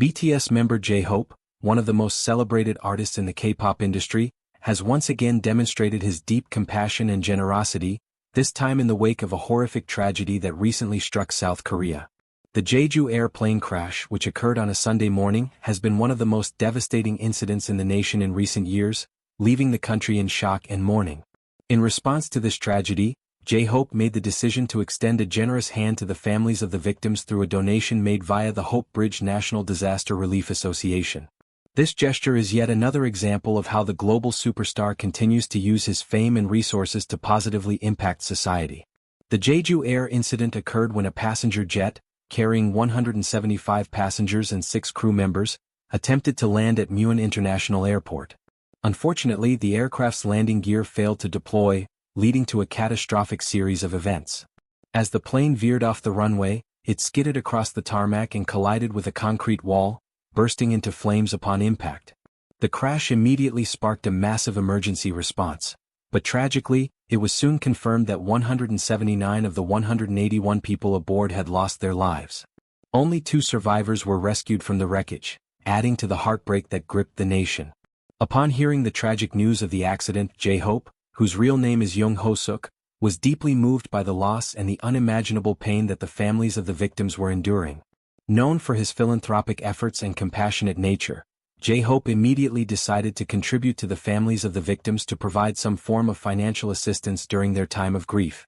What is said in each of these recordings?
BTS member J-Hope, one of the most celebrated artists in the K-pop industry, has once again demonstrated his deep compassion and generosity, this time in the wake of a horrific tragedy that recently struck South Korea. The Jeju airplane crash, which occurred on a Sunday morning, has been one of the most devastating incidents in the nation in recent years, leaving the country in shock and mourning. In response to this tragedy, J-Hope made the decision to extend a generous hand to the families of the victims through a donation made via the Hope Bridge National Disaster Relief Association. This gesture is yet another example of how the global superstar continues to use his fame and resources to positively impact society. The Jeju Air incident occurred when a passenger jet, carrying 175 passengers and 6 crew members, attempted to land at Muan International Airport. Unfortunately, the aircraft's landing gear failed to deploy, leading to a catastrophic series of events. As the plane veered off the runway, it skidded across the tarmac and collided with a concrete wall, bursting into flames upon impact. The crash immediately sparked a massive emergency response, but tragically, it was soon confirmed that 179 of the 181 people aboard had lost their lives. Only 2 survivors were rescued from the wreckage, adding to the heartbreak that gripped the nation. Upon hearing the tragic news of the accident, J-Hope, whose real name is Young Ho-suk, was deeply moved by the loss and the unimaginable pain that the families of the victims were enduring. Known for his philanthropic efforts and compassionate nature, J-Hope immediately decided to contribute to the families of the victims to provide some form of financial assistance during their time of grief.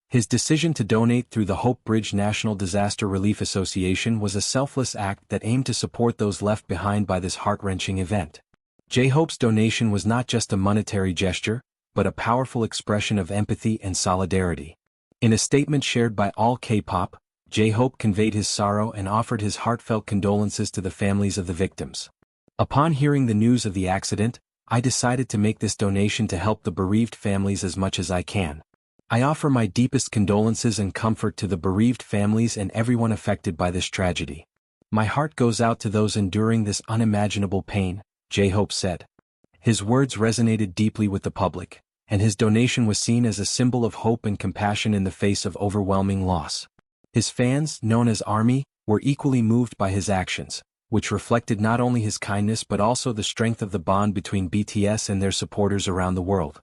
His decision to donate through the Hope Bridge National Disaster Relief Association was a selfless act that aimed to support those left behind by this heart-wrenching event. J-Hope's donation was not just a monetary gesture, but a powerful expression of empathy and solidarity. In a statement shared by all K-pop, J-Hope conveyed his sorrow and offered his heartfelt condolences to the families of the victims. Upon hearing the news of the accident, I decided to make this donation to help the bereaved families as much as I can. I offer my deepest condolences and comfort to the bereaved families and everyone affected by this tragedy. My heart goes out to those enduring this unimaginable pain, J-Hope said. His words resonated deeply with the public, and his donation was seen as a symbol of hope and compassion in the face of overwhelming loss. His fans, known as ARMY, were equally moved by his actions, which reflected not only his kindness but also the strength of the bond between BTS and their supporters around the world.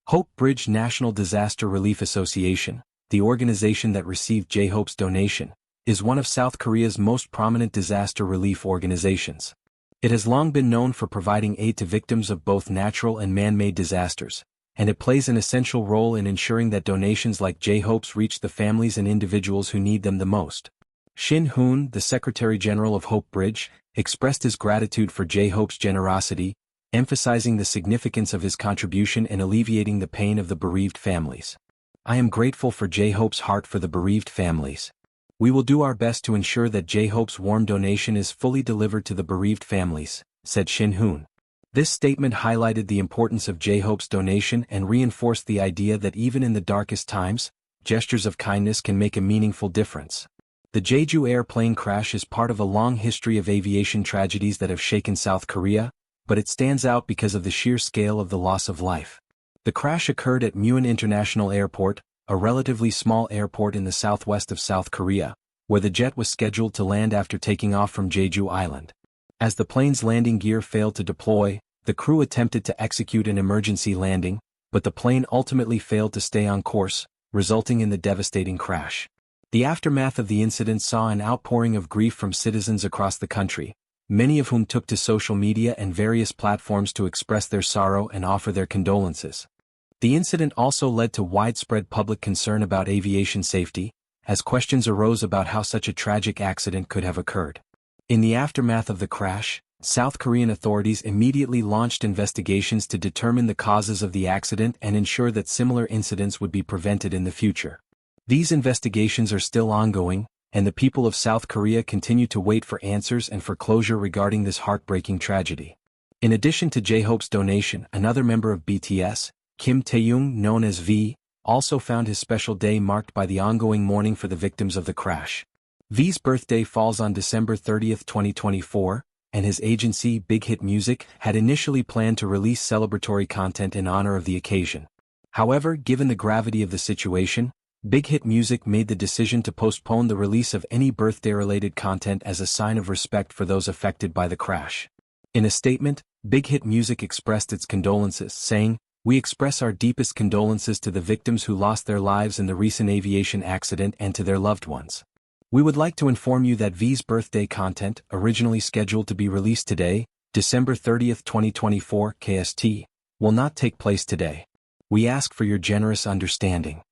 Hope Bridge National Disaster Relief Association, the organization that received J-Hope's donation, is one of South Korea's most prominent disaster relief organizations. It has long been known for providing aid to victims of both natural and man-made disasters, and it plays an essential role in ensuring that donations like J-Hope's reach the families and individuals who need them the most. Shin Hoon, the Secretary General of Hope Bridge, expressed his gratitude for J-Hope's generosity, emphasizing the significance of his contribution in alleviating the pain of the bereaved families. I am grateful for J-Hope's heart for the bereaved families. We will do our best to ensure that J-Hope's warm donation is fully delivered to the bereaved families, said Shin Hoon. This statement highlighted the importance of J-Hope's donation and reinforced the idea that even in the darkest times, gestures of kindness can make a meaningful difference. The Jeju airplane crash is part of a long history of aviation tragedies that have shaken South Korea, but it stands out because of the sheer scale of the loss of life. The crash occurred at Muan International Airport, a relatively small airport in the southwest of South Korea, where the jet was scheduled to land after taking off from Jeju Island. As the plane's landing gear failed to deploy, the crew attempted to execute an emergency landing, but the plane ultimately failed to stay on course, resulting in the devastating crash. The aftermath of the incident saw an outpouring of grief from citizens across the country, many of whom took to social media and various platforms to express their sorrow and offer their condolences. The incident also led to widespread public concern about aviation safety, as questions arose about how such a tragic accident could have occurred. In the aftermath of the crash, South Korean authorities immediately launched investigations to determine the causes of the accident and ensure that similar incidents would be prevented in the future. These investigations are still ongoing, and the people of South Korea continue to wait for answers and for closure regarding this heartbreaking tragedy. In addition to J-Hope's donation, another member of BTS, Kim Taehyung, known as V, also found his special day marked by the ongoing mourning for the victims of the crash. V's birthday falls on December 30, 2024, and his agency, Big Hit Music, had initially planned to release celebratory content in honor of the occasion. However, given the gravity of the situation, Big Hit Music made the decision to postpone the release of any birthday-related content as a sign of respect for those affected by the crash. In a statement, Big Hit Music expressed its condolences, saying, "We express our deepest condolences to the victims who lost their lives in the recent aviation accident and to their loved ones. We would like to inform you that V's birthday content, originally scheduled to be released today, December 30th, 2024, KST, will not take place today. We ask for your generous understanding.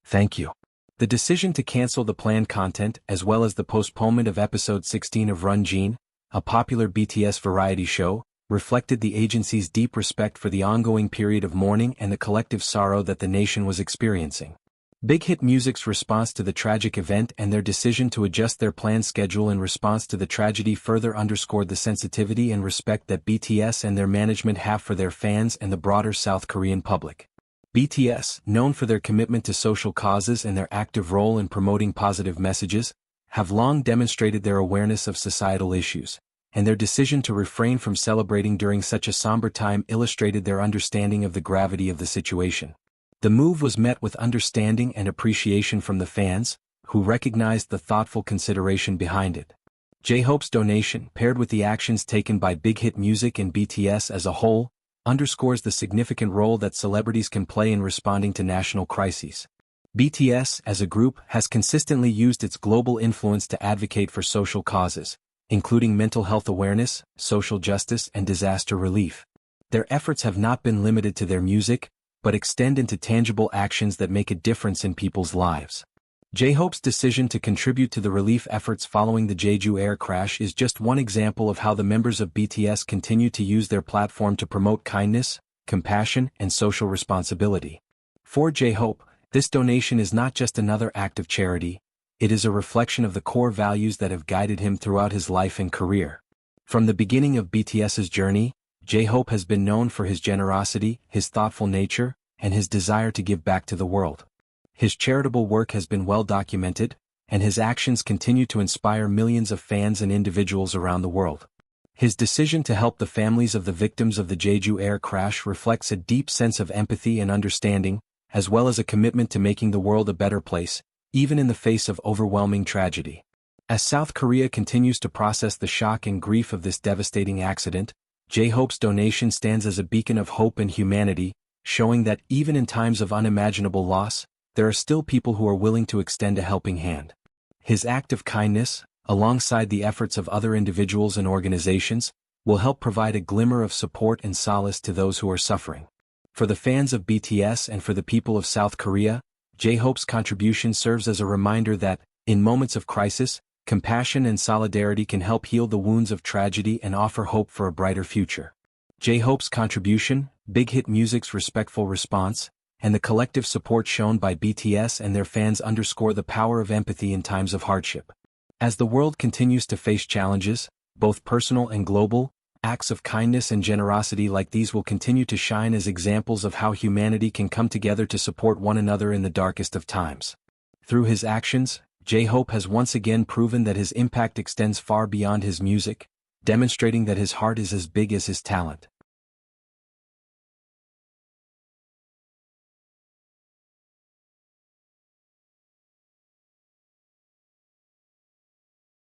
Thank you." The decision to cancel the planned content as well as the postponement of episode 16 of Run Jean, a popular BTS variety show, reflected the agency's deep respect for the ongoing period of mourning and the collective sorrow that the nation was experiencing. Big Hit Music's response to the tragic event and their decision to adjust their planned schedule in response to the tragedy further underscored the sensitivity and respect that BTS and their management have for their fans and the broader South Korean public. BTS, known for their commitment to social causes and their active role in promoting positive messages, have long demonstrated their awareness of societal issues, and their decision to refrain from celebrating during such a somber time illustrated their understanding of the gravity of the situation. The move was met with understanding and appreciation from the fans, who recognized the thoughtful consideration behind it. J-Hope's donation, paired with the actions taken by Big Hit Music and BTS as a whole, underscores the significant role that celebrities can play in responding to national crises. BTS, as a group, has consistently used its global influence to advocate for social causes, including mental health awareness, social justice, and disaster relief. Their efforts have not been limited to their music, but extend into tangible actions that make a difference in people's lives. J-Hope's decision to contribute to the relief efforts following the Jeju air crash is just one example of how the members of BTS continue to use their platform to promote kindness, compassion, and social responsibility. For J-Hope, this donation is not just another act of charity, it is a reflection of the core values that have guided him throughout his life and career. From the beginning of BTS's journey, J-Hope has been known for his generosity, his thoughtful nature, and his desire to give back to the world. His charitable work has been well documented, and his actions continue to inspire millions of fans and individuals around the world. His decision to help the families of the victims of the Jeju air crash reflects a deep sense of empathy and understanding, as well as a commitment to making the world a better place, even in the face of overwhelming tragedy. As South Korea continues to process the shock and grief of this devastating accident, J-Hope's donation stands as a beacon of hope and humanity, showing that even in times of unimaginable loss, there are still people who are willing to extend a helping hand. His act of kindness, alongside the efforts of other individuals and organizations, will help provide a glimmer of support and solace to those who are suffering. For the fans of BTS and for the people of South Korea, J-Hope's contribution serves as a reminder that, in moments of crisis, compassion and solidarity can help heal the wounds of tragedy and offer hope for a brighter future. J-Hope's contribution, Big Hit Music's respectful response, and the collective support shown by BTS and their fans underscore the power of empathy in times of hardship. As the world continues to face challenges, both personal and global, acts of kindness and generosity like these will continue to shine as examples of how humanity can come together to support one another in the darkest of times. Through his actions, J-Hope has once again proven that his impact extends far beyond his music, demonstrating that his heart is as big as his talent.